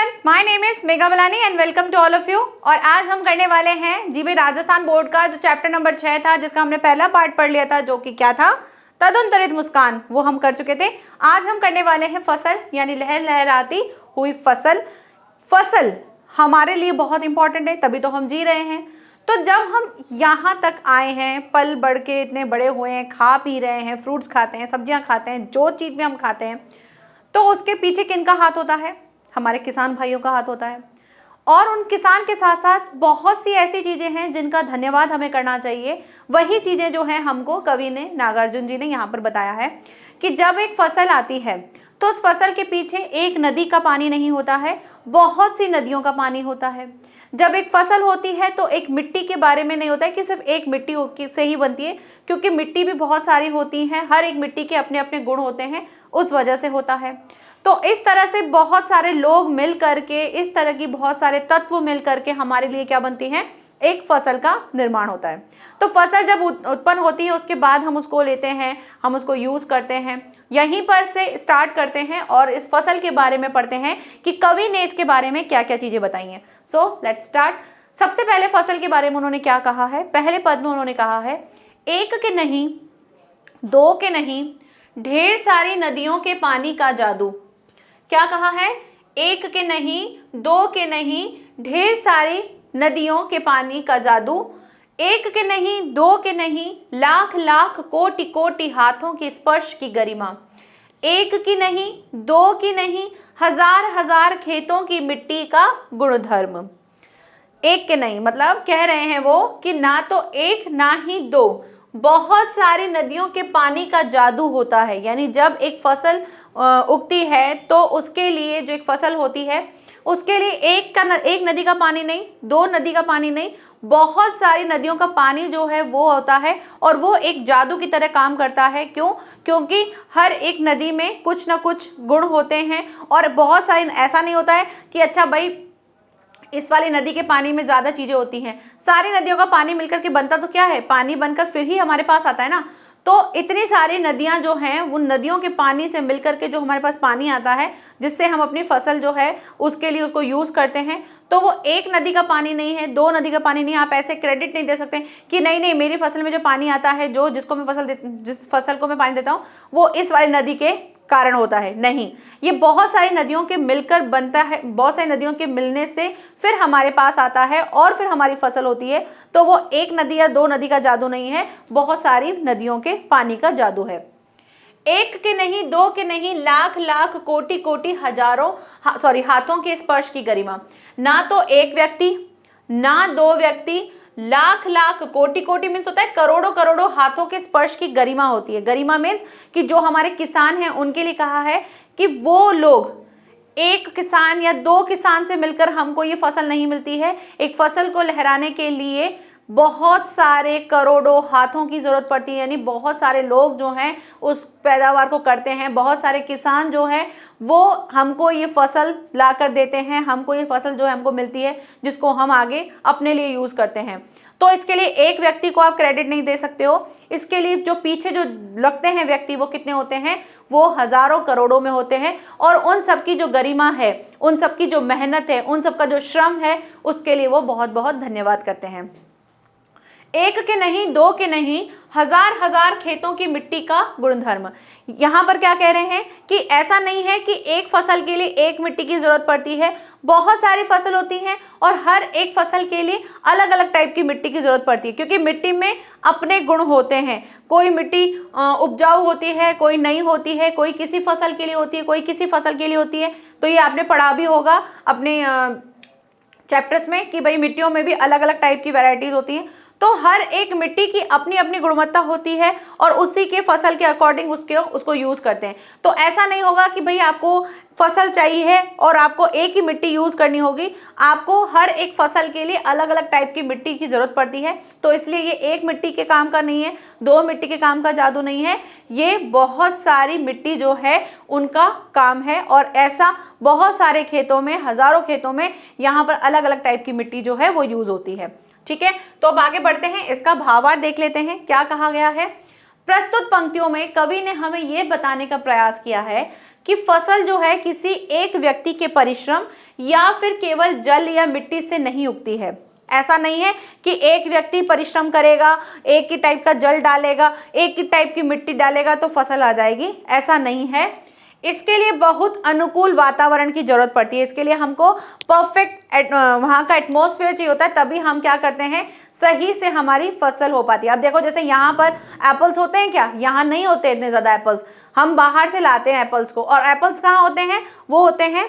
Everyone, my name is Megha Balani and welcome to all of you. और आज हम करने वाले हैं जी भाई राजस्थान बोर्ड का जो चैप्टर नंबर 6 था, जिसका हमने पहला पार्ट पढ़ लिया था, जो कि क्या था, तदुत्तरित मुस्कान, वो हम कर चुके थे। आज हम करने वाले हैं फसल, यानी लहर लहराती हुई फसल। फसल हमारे लिए बहुत इंपॉर्टेंट है, तभी तो हम जी रहे हैं। तो जब हम यहाँ तक आए हैं, पल बढ़ के इतने बड़े हुए हैं, खा पी रहे हैं, फ्रूट्स खाते हैं, सब्जियाँ खाते हैं, जो चीज़ भी हम खाते हैं, तो उसके पीछे किनका हाथ होता है? हमारे किसान भाइयों का हाथ होता है। और उन किसान के साथ साथ बहुत सी ऐसी चीज़ें हैं जिनका धन्यवाद हमें करना चाहिए। वही चीज़ें जो हैं हमको कवि ने, नागार्जुन जी ने यहाँ पर बताया है कि जब एक फसल आती है तो उस फसल के पीछे एक नदी का पानी नहीं होता है, बहुत सी नदियों का पानी होता है। जब एक फसल होती है तो एक मिट्टी के बारे में नहीं होता है कि सिर्फ एक मिट्टी से ही बनती है, क्योंकि मिट्टी भी बहुत सारी होती हैं, हर एक मिट्टी के अपने अपने गुण होते हैं, उस वजह से होता है। तो इस तरह से बहुत सारे लोग मिल करके, इस तरह की बहुत सारे तत्व मिल करके हमारे लिए क्या बनती हैं? एक फसल का निर्माण होता है। तो फसल जब उत्पन्न होती है, उसके बाद हम उसको लेते हैं, हम उसको यूज़ करते हैं। यहीं पर से स्टार्ट करते हैं और इस फसल के बारे में पढ़ते हैं कि कवि ने इसके बारे में क्या क्या चीज़ें बताई हैं। So let's start. सबसे पहले फसल के बारे में उन्होंने क्या कहा है? पहले पद में उन्होंने कहा है, एक के नहीं, दो के नहीं, ढेर सारी नदियों के पानी का जादू। क्या कहा है? एक के नहीं, दो के नहीं, ढेर सारी नदियों के पानी का जादू। एक के नहीं, दो के नहीं, लाख लाख कोटि कोटि हाथों के स्पर्श की गरिमा। एक की नहीं, दो की नहीं, हजार हजार खेतों की मिट्टी का गुणधर्म। एक के नहीं मतलब कह रहे हैं वो कि ना तो एक ना ही दो, बहुत सारी नदियों के पानी का जादू होता है। यानी जब एक फसल उगती है तो उसके लिए, जो एक फसल होती है उसके लिए एक नदी का पानी नहीं, दो नदी का पानी नहीं, बहुत सारी नदियों का पानी जो है वो होता है। और वो एक जादू की तरह काम करता है। क्यों? क्योंकि हर एक नदी में कुछ ना कुछ गुण होते हैं। और बहुत सारी, ऐसा नहीं होता है कि अच्छा भाई इस वाली नदी के पानी में ज़्यादा चीज़ें होती हैं। सारी नदियों का पानी मिलकर के बनता तो क्या है? पानी बनकर फिर ही हमारे पास आता है ना। तो इतनी सारी नदियां जो हैं, उन नदियों के पानी से मिलकर के जो हमारे पास पानी आता है, जिससे हम अपनी फसल जो है उसके लिए उसको यूज़ करते हैं, तो वो एक नदी का पानी नहीं है, दो नदी का पानी नहीं। आप ऐसे क्रेडिट नहीं दे सकते कि नहीं नहीं मेरी फसल में जो पानी आता है, जिस फसल को मैं पानी देता हूँ, वो इस वाली नदी के कारण होता है। नहीं, ये बहुत सारी नदियों के मिलकर बनता है, बहुत सारी नदियों के मिलने से फिर हमारे पास आता है और फिर हमारी फसल होती है। तो वो एक नदी या दो नदी का जादू नहीं है, बहुत सारी नदियों के पानी का जादू है। एक के नहीं, दो के नहीं, लाख लाख कोटि कोटि हजारों हाथों के स्पर्श की गरिमा। ना तो एक व्यक्ति, ना दो व्यक्ति, लाख लाख कोटि कोटि मीन्स होता है करोड़ों करोड़ों हाथों के स्पर्श की गरिमा होती है। गरिमा मीन्स कि जो हमारे किसान हैं उनके लिए कहा है कि वो लोग, एक किसान या दो किसान से मिलकर हमको ये फसल नहीं मिलती है। एक फसल को लहराने के लिए बहुत सारे करोड़ों हाथों की जरूरत पड़ती है। यानी बहुत सारे लोग जो हैं उस पैदावार को करते हैं, बहुत सारे किसान जो हैं वो हमको ये फसल ला कर देते हैं, हमको ये फसल जो है हमको मिलती है, जिसको हम आगे अपने लिए यूज़ करते हैं। तो इसके लिए एक व्यक्ति को आप क्रेडिट नहीं दे सकते हो। इसके लिए जो पीछे जो लगते हैं व्यक्ति, वो कितने होते हैं? वो हजारों करोड़ों में होते हैं। और उन सबकी जो गरिमा है, उन सबकी जो मेहनत है, उन सबका जो श्रम है, उसके लिए वो बहुत बहुत धन्यवाद करते हैं। एक के नहीं, दो के नहीं, हजार हजार खेतों की मिट्टी का गुणधर्म। यहाँ पर क्या कह रहे हैं कि ऐसा नहीं है कि एक फसल के लिए एक मिट्टी की जरूरत पड़ती है, बहुत सारी फसल होती हैं और हर एक फसल के लिए अलग अलग टाइप की मिट्टी की जरूरत पड़ती है, क्योंकि मिट्टी में अपने गुण होते हैं। कोई मिट्टी उपजाऊ होती है, कोई नहीं होती है, कोई किसी फसल के लिए होती है, कोई किसी फसल के लिए होती है। तो ये आपने पढ़ा भी होगा अपने चैप्टर्स में कि भाई मिट्टियों में भी अलग अलग टाइप की वैरायटीज होती हैं। तो हर एक मिट्टी की अपनी अपनी गुणवत्ता होती है और उसी के फसल के अकॉर्डिंग उसको यूज़ करते हैं। तो ऐसा नहीं होगा कि भाई आपको फसल चाहिए है और आपको एक ही मिट्टी यूज़ करनी होगी। आपको हर एक फसल के लिए अलग अलग टाइप की मिट्टी की ज़रूरत पड़ती है। तो इसलिए ये एक मिट्टी के काम का नहीं है, दो मिट्टी के काम का जादू नहीं है, ये बहुत सारी मिट्टी जो है उनका काम है। और ऐसा बहुत सारे खेतों में, हज़ारों खेतों में यहाँ पर अलग अलग टाइप की मिट्टी जो है वो यूज़ होती है। ठीक है, तो अब आगे बढ़ते हैं, इसका भावार्थ देख लेते हैं क्या कहा गया है। प्रस्तुत पंक्तियों में कवि ने हमें यह बताने का प्रयास किया है कि फसल जो है किसी एक व्यक्ति के परिश्रम या फिर केवल जल या मिट्टी से नहीं उगती है। ऐसा नहीं है कि एक व्यक्ति परिश्रम करेगा, एक ही टाइप का जल डालेगा, एक ही टाइप की मिट्टी डालेगा तो फसल आ जाएगी, ऐसा नहीं है। इसके लिए बहुत अनुकूल वातावरण की जरूरत पड़ती है। इसके लिए हमको परफेक्ट वहाँ का एटमॉस्फेयर चाहिए होता है, तभी हम क्या करते हैं, सही से हमारी फसल हो पाती है। अब देखो जैसे यहाँ पर एप्पल्स होते हैं क्या, यहाँ नहीं होते इतने ज़्यादा एप्पल्स, हम बाहर से लाते हैं एप्पल्स को। और एप्पल्स कहाँ होते हैं, वो होते हैं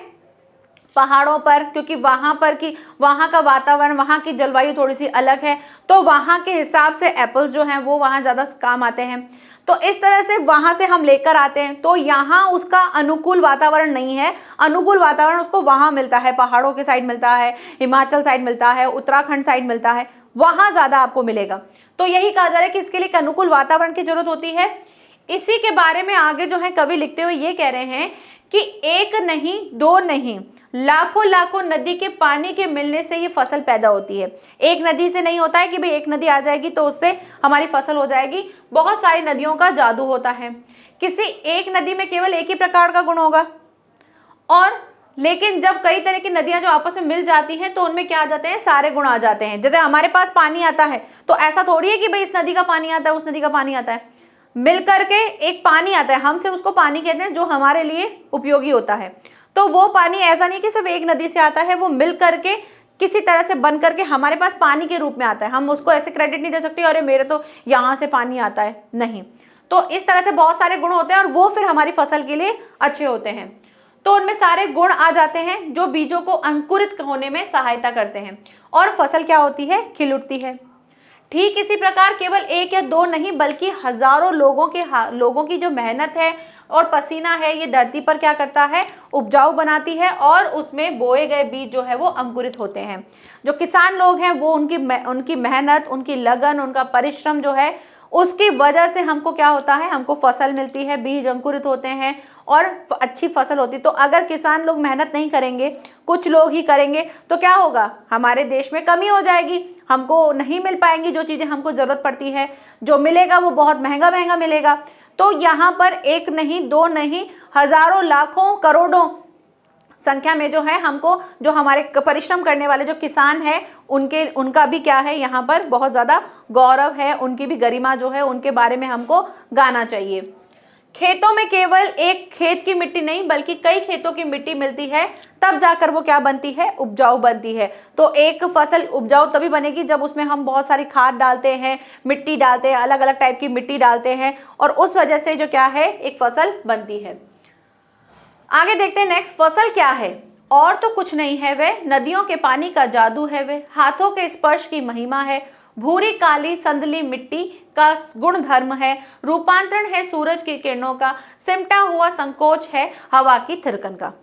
पहाड़ों पर, क्योंकि वहाँ का वातावरण, वहाँ की जलवायु थोड़ी सी अलग है, तो वहाँ के हिसाब से एप्पल्स जो हैं वो वहाँ ज़्यादा काम आते हैं। तो इस तरह से वहाँ से हम लेकर आते हैं, तो यहाँ उसका अनुकूल वातावरण नहीं है। अनुकूल वातावरण उसको वहाँ मिलता है, पहाड़ों के साइड मिलता है, हिमाचल साइड मिलता है, उत्तराखंड साइड मिलता है, वहाँ ज़्यादा आपको मिलेगा। तो यही कहा जा रहा है कि इसके लिए एक अनुकूल वातावरण की जरूरत होती है। इसी के बारे में आगे जो है कवि लिखते हुए ये कह रहे हैं कि एक नहीं, दो नहीं, लाखों लाखों नदी के पानी के मिलने से ये फसल पैदा होती है। एक नदी से नहीं होता है कि भाई एक नदी आ जाएगी तो उससे हमारी फसल हो जाएगी। बहुत सारी नदियों का जादू होता है। किसी एक नदी में केवल एक ही प्रकार का गुण होगा, और लेकिन जब कई तरह की नदियां जो आपस में मिल जाती हैं तो उनमें क्या आ जाते हैं, सारे गुण आ जाते हैं। जैसे हमारे पास पानी आता है तो ऐसा थोड़ी है कि भाई इस नदी का पानी आता है, उस नदी का पानी आता है, मिल करके एक पानी आता है। हम सिर्फ उसको पानी कहते हैं जो हमारे लिए उपयोगी होता है। तो वो पानी ऐसा नहीं कि सिर्फ एक नदी से आता है, वो मिल करके किसी तरह से बन करके हमारे पास पानी के रूप में आता है। हम उसको ऐसे क्रेडिट नहीं दे सकते अरे मेरे तो यहाँ से पानी आता है, नहीं। तो इस तरह से बहुत सारे गुण होते हैं और वो फिर हमारी फसल के लिए अच्छे होते हैं। तो उनमें सारे गुण आ जाते हैं जो बीजों को अंकुरित होने में सहायता करते हैं, और फसल क्या होती है, खिल उठती है। ठीक इसी प्रकार केवल एक या दो नहीं बल्कि हजारों लोगों की जो मेहनत है और पसीना है, ये धरती पर क्या करता है, उपजाऊ बनाती है, और उसमें बोए गए बीज जो है वो अंकुरित होते हैं। जो किसान लोग हैं वो उनकी मेहनत, उनकी लगन, उनका परिश्रम जो है उसकी वजह से हमको क्या होता है, हमको फसल मिलती है, बीज अंकुरित होते हैं और अच्छी फसल होती है। तो अगर किसान लोग मेहनत नहीं करेंगे, कुछ लोग ही करेंगे, तो क्या होगा, हमारे देश में कमी हो जाएगी, हमको नहीं मिल पाएंगी जो चीज़ें हमको ज़रूरत पड़ती है, जो मिलेगा वो बहुत महंगा महंगा मिलेगा। तो यहाँ पर एक नहीं, दो नहीं, हजारों, लाखों, करोड़ों संख्या में जो है हमको, जो हमारे परिश्रम करने वाले जो किसान हैं उनका भी क्या है, यहाँ पर बहुत ज़्यादा गौरव है, उनकी भी गरिमा जो है, उनके बारे में हमको गाना चाहिए। खेतों में केवल एक खेत की मिट्टी नहीं बल्कि कई खेतों की मिट्टी मिलती है, तब जाकर वो क्या बनती है, उपजाऊ बनती है। तो एक फसल उपजाऊ तभी बनेगी जब उसमें हम बहुत सारी खाद डालते हैं, मिट्टी डालते हैं, अलग अलग टाइप की मिट्टी डालते हैं, और उस वजह से जो क्या है, एक फसल बनती है। आगे देखते हैं नेक्स्ट, फसल क्या है, और तो कुछ नहीं है वह, नदियों के पानी का जादू है वह, हाथों के स्पर्श की महिमा है, भूरी काली संदली मिट्टी का गुण धर्म है, रूपांतरण है सूरज की किरणों का, सिमटा हुआ संकोच है हवा की थिरकन का।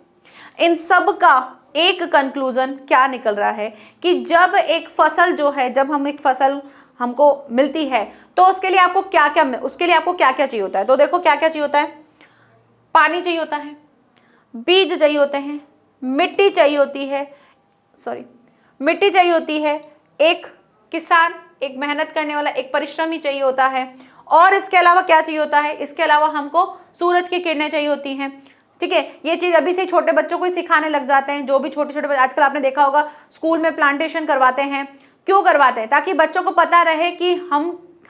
इन सब का एक कंक्लूजन क्या निकल रहा है कि जब एक फसल जो है, जब हम एक फसल हमको मिलती है तो उसके लिए आपको क्या क्या चाहिए होता है। तो देखो क्या क्या चाहिए होता है, पानी चाहिए होता है, बीज चाहिए होते हैं, मिट्टी चाहिए होती है, एक किसान, एक मेहनत करने वाला, एक परिश्रमी चाहिए होता है, और इसके अलावा क्या चाहिए होता है, इसके अलावा हमको सूरज की किरणें चाहिए होती हैं। ठीक है, ये चीज़ अभी से छोटे बच्चों को ही सिखाने लग जाते हैं। जो भी छोटे छोटे आजकल आपने देखा होगा स्कूल में प्लांटेशन करवाते हैं, क्यों करवाते हैं, ताकि बच्चों को पता रहे कि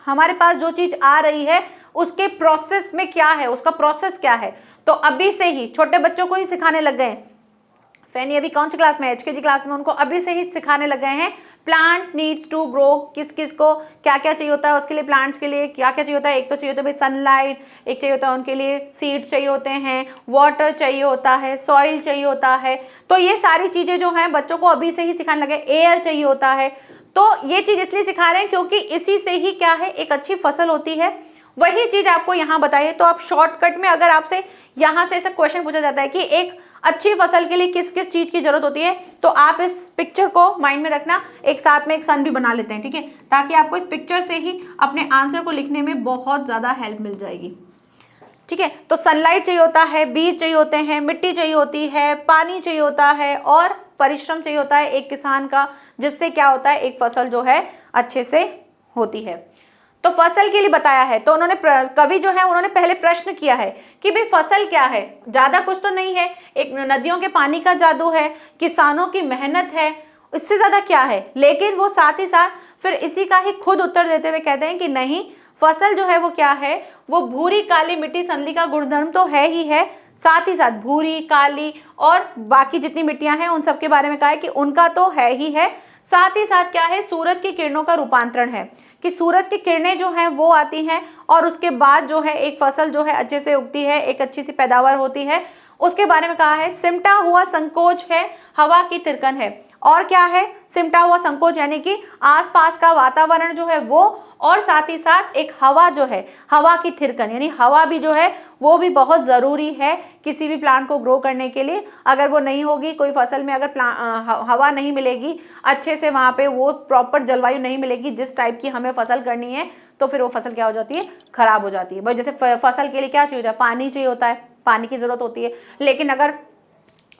हमारे पास जो चीज़ आ रही है उसके प्रोसेस में क्या है, उसका प्रोसेस क्या है। तो अभी से ही छोटे बच्चों को ही सिखाने लग गए। फैनी अभी कौन सी क्लास में, HKG क्लास में, उनको अभी से ही सिखाने लग गए हैं प्लांट्स नीड्स टू ग्रो, किस किस को क्या क्या चाहिए होता है, उसके लिए प्लांट्स के लिए क्या क्या चाहिए होता है। एक तो चाहिए होता है सनलाइट, एक चाहिए होता है उनके लिए सीड्स चाहिए होते हैं, वाटर चाहिए होता है, सॉइल चाहिए होता है। तो ये सारी चीज़ें जो हैं बच्चों को अभी से ही सिखाने लगे। एयर चाहिए होता है। तो ये चीज़ इसलिए सिखा रहे हैं क्योंकि इसी से ही क्या है, एक अच्छी फसल होती है। वही चीज़ आपको यहाँ बताइए। तो आप शॉर्टकट में अगर आपसे यहाँ से ऐसा क्वेश्चन पूछा जाता है कि एक अच्छी फसल के लिए किस किस चीज़ की जरूरत होती है, तो आप इस पिक्चर को माइंड में रखना। एक साथ में एक सन भी बना लेते हैं, ठीक है, ताकि आपको इस पिक्चर से ही अपने आंसर को लिखने में बहुत ज़्यादा हेल्प मिल जाएगी। ठीक है, तो सनलाइट चाहिए होता है, बीज चाहिए होते हैं, मिट्टी चाहिए होती है, पानी चाहिए होता है, और परिश्रम चाहिए होता है एक किसान का, जिससे क्या होता है, एक फसल जो है अच्छे से होती है। तो फसल के लिए बताया है, तो उन्होंने कवि जो है उन्होंने पहले प्रश्न किया है कि भाई फसल क्या है, ज्यादा कुछ तो नहीं है, एक नदियों के पानी का जादू है, किसानों की मेहनत है, इससे ज्यादा क्या है। लेकिन वो साथ ही साथ फिर इसी का ही खुद उत्तर देते हुए कहते हैं कि नहीं, फसल जो है वो क्या है, वो भूरी काली मिट्टी संधि का गुणधर्म तो है ही है, साथ ही साथ भूरी काली और बाकी जितनी मिट्टियां हैं उन सब के बारे में कहा है कि उनका तो है ही है, साथ ही साथ क्या है, सूरज की किरणों का रूपांतरण है कि सूरज की किरणें जो हैं वो आती हैं और उसके बाद जो है एक फसल जो है अच्छे से उगती है, एक अच्छी सी पैदावार होती है, उसके बारे में कहा है। सिमटा हुआ संकोच है, हवा की तिरकन है। और क्या है सिमटा हुआ संकोच, यानी कि आसपास का वातावरण जो है वो, और साथ ही साथ एक हवा जो है, हवा की थिरकन, यानी हवा भी जो है वो भी बहुत ज़रूरी है किसी भी प्लांट को ग्रो करने के लिए। अगर वो नहीं होगी, कोई फसल में अगर हवा नहीं मिलेगी अच्छे से, वहाँ पे वो प्रॉपर जलवायु नहीं मिलेगी जिस टाइप की हमें फसल करनी है, तो फिर वो फसल क्या हो जाती है, खराब हो जाती है। भाई जैसे फसल के लिए क्या चाहिए होता है, पानी चाहिए होता है, पानी की ज़रूरत होती है। लेकिन अगर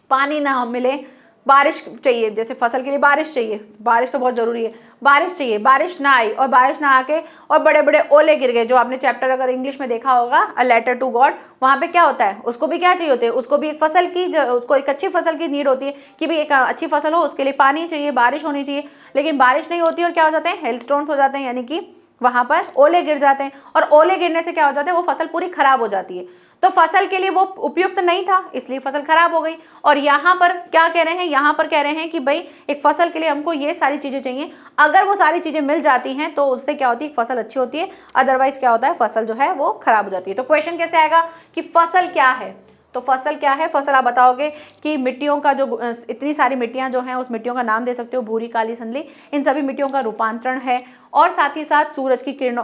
पानी ना मिले, बारिश चाहिए, जैसे फसल के लिए बारिश चाहिए, बारिश तो बहुत ज़रूरी है, बारिश चाहिए, बारिश ना आई और बारिश ना आके और बड़े बड़े ओले गिर गए, जो आपने चैप्टर अगर इंग्लिश में देखा होगा अ लेटर टू गॉड, वहाँ पे क्या होता है, उसको भी क्या चाहिए होते हैं, उसको भी एक फसल की, उसको एक अच्छी फसल की नीड होती है कि भाई एक अच्छी फसल हो, उसके लिए पानी चाहिए, बारिश होनी चाहिए। लेकिन बारिश नहीं होती और क्या हो जाते हैं, हेलस्टोन्स हो जाते हैं, यानी कि वहाँ पर ओले गिर जाते हैं, और ओले गिरने से क्या हो जाता है, वो फसल पूरी खराब हो जाती है। तो फसल के लिए वो उपयुक्त नहीं था, इसलिए फसल खराब हो गई। और यहाँ पर क्या कह रहे हैं, यहाँ पर कह रहे हैं कि भाई एक फसल के लिए हमको ये सारी चीज़ें चाहिए, अगर वो सारी चीज़ें मिल जाती हैं तो उससे क्या होती है, फसल अच्छी होती है, अदरवाइज क्या होता है, फसल जो है वो खराब हो जाती है। तो क्वेश्चन कैसे आएगा कि फसल क्या है, तो फसल क्या है, फसल आप बताओगे कि मिट्टियों का जो इतनी सारी मिट्टियां जो हैं उस मिट्टियों का नाम दे सकते हो, भूरी काली संधि, इन सभी मिट्टियों का रूपांतरण है, और साथ ही साथ सूरज की किरणों,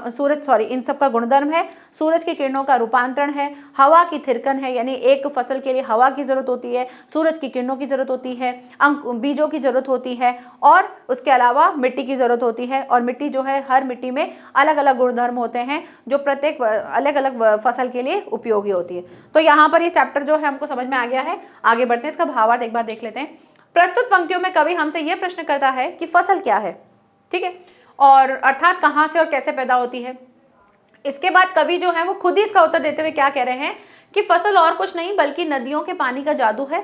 इन सब का गुणधर्म है, सूरज की किरणों का रूपांतरण है, हवा की थिरकन है, यानी एक फसल के लिए हवा की जरूरत होती है, सूरज की किरणों की जरूरत होती है, बीजों की जरूरत होती है, और उसके अलावा मिट्टी की जरूरत होती है। और मिट्टी जो है, हर मिट्टी में अलग अलग गुणधर्म होते हैं जो प्रत्येक अलग अलग फसल के लिए उपयोगी होती है। तो यहाँ पर ये चैप्टर जो है हमको समझ में आ गया है। आगे बढ़ते हैं, इसका भावार्थ एक बार देख लेते हैं। प्रस्तुत पंक्तियों में कवि हमसे यह प्रश्न करता है कि फसल क्या है, ठीक है, और अर्थात कहाँ से और कैसे पैदा होती है। इसके बाद कवि जो है वो खुद ही इसका उत्तर देते हुए क्या कह रहे हैं कि फसल और कुछ नहीं बल्कि नदियों के पानी का जादू है,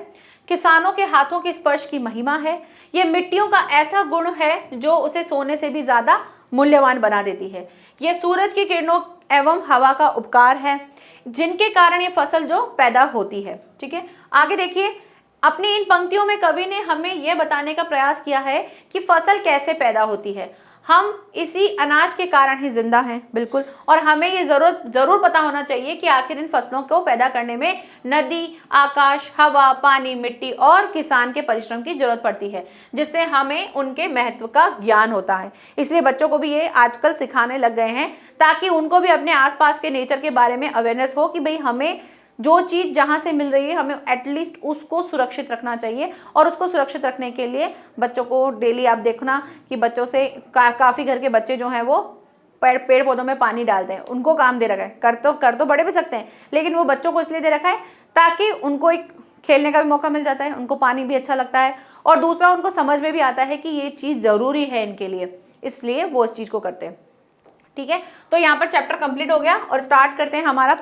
किसानों के हाथों के स्पर्श की महिमा है, ये मिट्टियों का ऐसा गुण है जो उसे सोने से भी ज्यादा मूल्यवान बना देती है, ये सूरज की किरणों एवं हवा का उपकार है जिनके कारण ये फसल जो पैदा होती है। ठीक है, आगे देखिए, अपनी इन पंक्तियों में कवि ने हमें यह बताने का प्रयास किया है कि फसल कैसे पैदा होती है। हम इसी अनाज के कारण ही जिंदा हैं, बिल्कुल, और हमें ये जरूर पता होना चाहिए कि आखिर इन फसलों को पैदा करने में नदी, आकाश, हवा, पानी, मिट्टी और किसान के परिश्रम की जरूरत पड़ती है, जिससे हमें उनके महत्व का ज्ञान होता है। इसलिए बच्चों को भी ये आजकल सिखाने लग गए हैं ताकि उनको भी अपने आसपास के नेचर के बारे में अवेयरनेस हो कि भाई हमें जो चीज़ जहाँ से मिल रही है हमें एटलीस्ट उसको सुरक्षित रखना चाहिए। और उसको सुरक्षित रखने के लिए बच्चों को डेली आप देखना कि बच्चों से काफ़ी घर के बच्चे जो हैं वो पेड़ पौधों में पानी डालते हैं, उनको काम दे रखा है, कर तो बड़े भी सकते हैं, लेकिन वो बच्चों को इसलिए दे रखा है ताकि उनको एक खेलने का भी मौका मिल जाता है, उनको पानी भी अच्छा लगता है, और दूसरा उनको समझ में भी आता है कि ये चीज़ ज़रूरी है इनके लिए, इसलिए वो इस चीज़ को करते हैं। ठीक है, तो यहाँ पर चैप्टर कंप्लीट हो गया और स्टार्ट करते हैं हमारा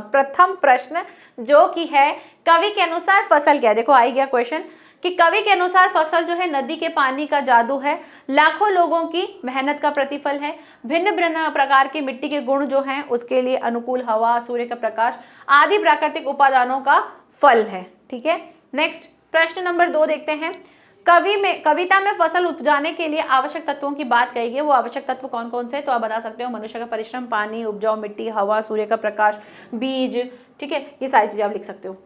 प्रथम प्रश्न, जो कि है कवि के अनुसार फसल क्या है। देखो आ ही गया क्वेश्चन कि कवि के अनुसार फसल जो है नदी के पानी का जादू है, लाखों लोगों की मेहनत का प्रतिफल है, भिन्न भिन्न प्रकार की मिट्टी के गुण जो हैं उसके लिए अनुकूल हवा, सूर्य का प्रकाश आदि प्राकृतिक उपादानों का फल है। ठीक है, नेक्स्ट प्रश्न नंबर 2 देखते हैं। कविता में फसल उपजाने के लिए आवश्यक तत्वों की बात कही गई, वो आवश्यक तत्व कौन कौन से? तो आप बता सकते हो मनुष्य का परिश्रम, पानी, उपजाऊ मिट्टी, हवा, सूर्य का प्रकाश, बीज। ठीक है, ये सारी चीजें आप लिख सकते हो।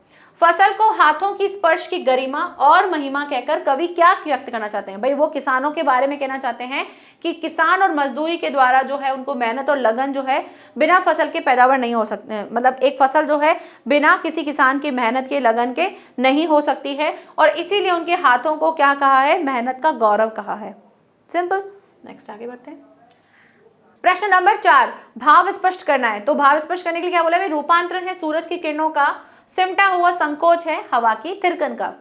फसल को हाथों की स्पर्श की गरिमा और महिमा कहकर कवि क्या व्यक्त करना चाहते हैं? भाई वो किसानों के बारे में कहना चाहते हैं कि किसान और मजदूरी के द्वारा जो है उनको मेहनत और लगन जो है बिना फसल के पैदावार नहीं हो सकते, मतलब एक फसल जो है बिना किसी किसान की मेहनत के, लगन के नहीं हो सकती है, और इसीलिए उनके हाथों को क्या कहा है? मेहनत का गौरव कहा है। सिंपल। नेक्स्ट आगे बढ़ते हैं। प्रश्न नंबर 4, भाव स्पष्ट करना है। तो भाव स्पष्ट करने के लिए क्या बोला है? रूपांतरण है सूरज की किरणों का, सिमटा हुआ संकोच है हवा की थिरकन का।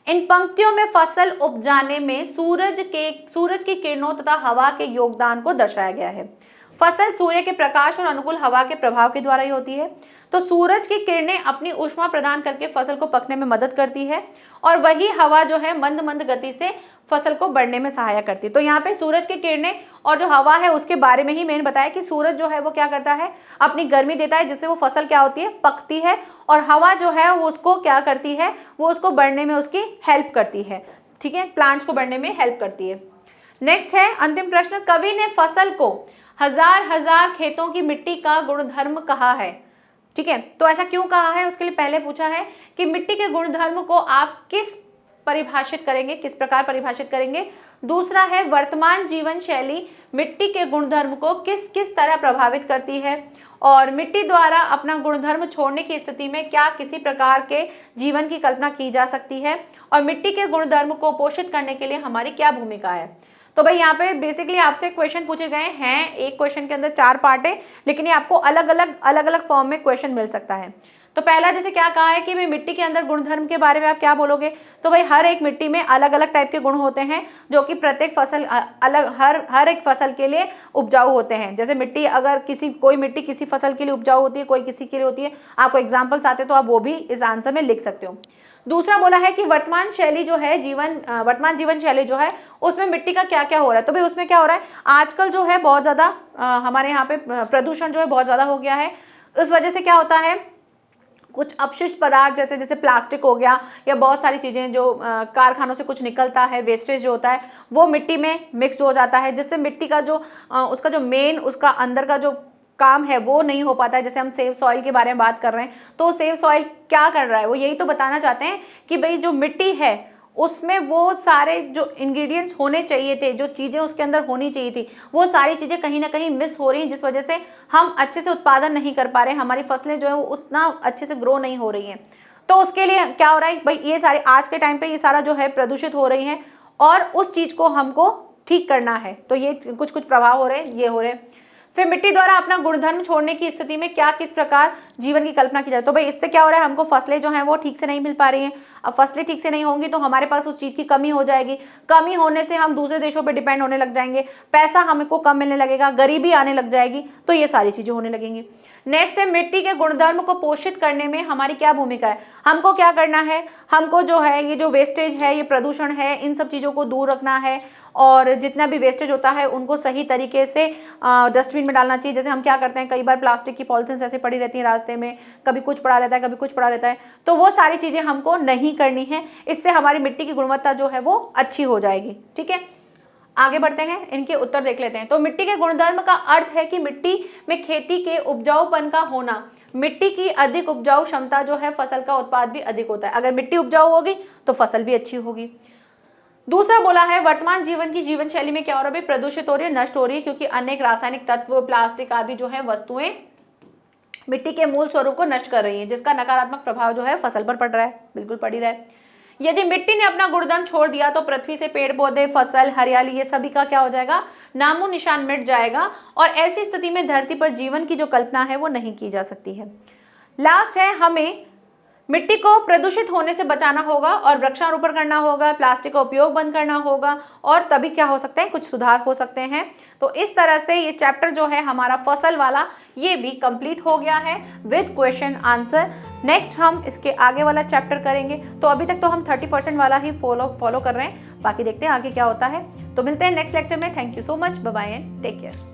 इन पंक्तियों में फसल उपजाने में सूरज की किरणों तथा हवा के योगदान को दर्शाया गया है। फसल सूर्य के प्रकाश और अनुकूल हवा के प्रभाव के द्वारा ही होती है। तो सूरज की किरणें अपनी ऊष्मा प्रदान करके फसल को पकने में मदद करती है और वही हवा जो है मंद मंद गति से फसल को बढ़ने में सहायक करती है। तो यहाँ पे सूरज की किरणें और जो हवा है उसके बारे में ही मैंने बताया कि सूरज जो है वो क्या करता है, अपनी गर्मी देता है जिससे वो फसल क्या होती है, पकती है, और हवा जो है वो उसको क्या करती है, वो उसको बढ़ने में उसकी हेल्प करती है। ठीक है, प्लांट्स को बढ़ने में हेल्प करती है। नेक्स्ट है अंतिम प्रश्न, कवि ने फसल को हजार हजार खेतों की मिट्टी का गुणधर्म कहा है। ठीक है, तो ऐसा क्यों कहा है, उसके लिए पहले पूछा है कि मिट्टी के गुणधर्म को आप किस परिभाषित करेंगे, किस प्रकार परिभाषित करेंगे। दूसरा है वर्तमान जीवन शैली मिट्टी के गुणधर्म को किस किस तरह प्रभावित करती है, और मिट्टी द्वारा अपना गुणधर्म छोड़ने की स्थिति में क्या किसी प्रकार के जीवन की कल्पना की जा सकती है, और मिट्टी के गुणधर्म को पोषित करने के लिए हमारी क्या भूमिका है। तो भाई यहाँ पे बेसिकली आपसे क्वेश्चन पूछे गए हैं, एक क्वेश्चन के अंदर 4 पार्ट है, लेकिन ये आपको अलग अलग फॉर्म में क्वेश्चन मिल सकता है। तो पहला जैसे क्या कहा है कि भाई मिट्टी के अंदर गुणधर्म के बारे में आप क्या बोलोगे, तो भाई हर एक मिट्टी में अलग अलग टाइप के गुण होते हैं जो कि प्रत्येक फसल अलग हर एक फसल के लिए उपजाऊ होते हैं। जैसे मिट्टी अगर कोई मिट्टी किसी फसल के लिए उपजाऊ होती है, कोई किसी के लिए होती है, आपको एग्जाम्पल्स आते हैं तो आप वो भी इस आंसर में लिख सकते हो। दूसरा बोला है कि वर्तमान शैली जो है वर्तमान जीवन शैली जो है उसमें मिट्टी का क्या क्या हो रहा है। तो भाई उसमें क्या हो रहा है, आजकल जो है बहुत ज़्यादा हमारे यहाँ पे प्रदूषण जो है बहुत ज़्यादा हो गया है। इस वजह से क्या होता है, कुछ अपशिष्ट पदार्थ जैसे प्लास्टिक हो गया या बहुत सारी चीज़ें जो कारखानों से कुछ निकलता है, वेस्टेज जो होता है वो मिट्टी में मिक्स हो जाता है, जिससे मिट्टी का जो उसका जो मेन उसका अंदर का जो काम है वो नहीं हो पाता है। जैसे हम सेव सॉइल के बारे में बात कर रहे हैं, तो सेव सॉइल क्या कर रहा है, वो यही तो बताना चाहते हैं कि भाई जो मिट्टी है उसमें वो सारे जो इंग्रेडिएंट्स होने चाहिए थे, जो चीज़ें उसके अंदर होनी चाहिए थी, वो सारी चीज़ें कहीं ना कहीं मिस हो रही हैं, जिस वजह से हम अच्छे से उत्पादन नहीं कर पा रहे हैं, हमारी फसलें जो है वो उतना अच्छे से ग्रो नहीं हो रही हैं। तो उसके लिए क्या हो रहा है भाई, ये सारे आज के टाइम पे ये सारा जो है प्रदूषित हो रही हैं और उस चीज़ को हमको ठीक करना है। तो ये कुछ प्रभाव हो रहे हैं, ये हो रहे हैं। फिर मिट्टी द्वारा अपना गुणधर्म छोड़ने की स्थिति में क्या किस प्रकार जीवन की कल्पना की जाए। तो भाई इससे क्या हो रहा है, हमको फसलें जो हैं वो ठीक से नहीं मिल पा रही हैं। अब फसलें ठीक से नहीं होंगी तो हमारे पास उस चीज़ की कमी हो जाएगी, कमी होने से हम दूसरे देशों पे डिपेंड होने लग जाएंगे, पैसा हमको कम मिलने लगेगा, गरीबी आने लग जाएगी, तो ये सारी चीज़ें होने लगेंगी। नेक्स्ट है मिट्टी के गुणधर्म को पोषित करने में हमारी क्या भूमिका है, हमको क्या करना है, हमको जो है ये जो वेस्टेज है, ये प्रदूषण है, इन सब चीज़ों को दूर रखना है और जितना भी वेस्टेज होता है उनको सही तरीके से डस्टबिन में डालना चाहिए। जैसे हम क्या करते हैं, कई बार प्लास्टिक की पॉलिथीन ऐसे पड़ी रहती है रास्ते में, कभी कुछ पड़ा रहता है, कभी कुछ पड़ा रहता है, तो वो सारी चीज़ें हमको नहीं करनी है। इससे हमारी मिट्टी की गुणवत्ता जो है वो अच्छी हो जाएगी। ठीक है, आगे बढ़ते हैं, इनके उत्तर देख लेते हैं। तो मिट्टी के गुणधर्म का अर्थ है कि मिट्टी में खेती के उपजाऊपन का होना। मिट्टी की अधिक उपजाऊ क्षमता जो है फसल का उत्पाद भी अधिक होता है। अगर मिट्टी उपजाऊ होगी तो फसल भी अच्छी होगी। दूसरा बोला है वर्तमान जीवन की जीवन शैली में क्या हो रहा है, प्रदूषित हो रही है, नष्ट हो रही है, क्योंकि अनेक रासायनिक तत्व, प्लास्टिक आदि जो है वस्तुएं मिट्टी के मूल स्वरूप को नष्ट कर रही हैं, जिसका नकारात्मक प्रभाव जो है फसल पर पड़ रहा है, बिल्कुल पड़ ही रहा है। यदि मिट्टी ने अपना गुणधर्म छोड़ दिया तो पृथ्वी से पेड़ पौधे, फसल, हरियाली, ये सभी का क्या हो जाएगा, नामो निशान मिट जाएगा और ऐसी स्थिति में धरती पर जीवन की जो कल्पना है वो नहीं की जा सकती है। लास्ट है, हमें मिट्टी को प्रदूषित होने से बचाना होगा और वृक्षारोपण करना होगा, प्लास्टिक का उपयोग बंद करना होगा और तभी क्या हो सकते हैं, कुछ सुधार हो सकते हैं। तो इस तरह से ये चैप्टर जो है हमारा फसल वाला ये भी कंप्लीट हो गया है विद क्वेश्चन आंसर। नेक्स्ट हम इसके आगे वाला चैप्टर करेंगे। तो अभी तक तो हम 30% वाला ही फॉलो कर रहे हैं, बाकी देखते हैं आगे क्या होता है। तो मिलते हैं नेक्स्ट लेक्चर में। Thank you so much, bye bye and take care.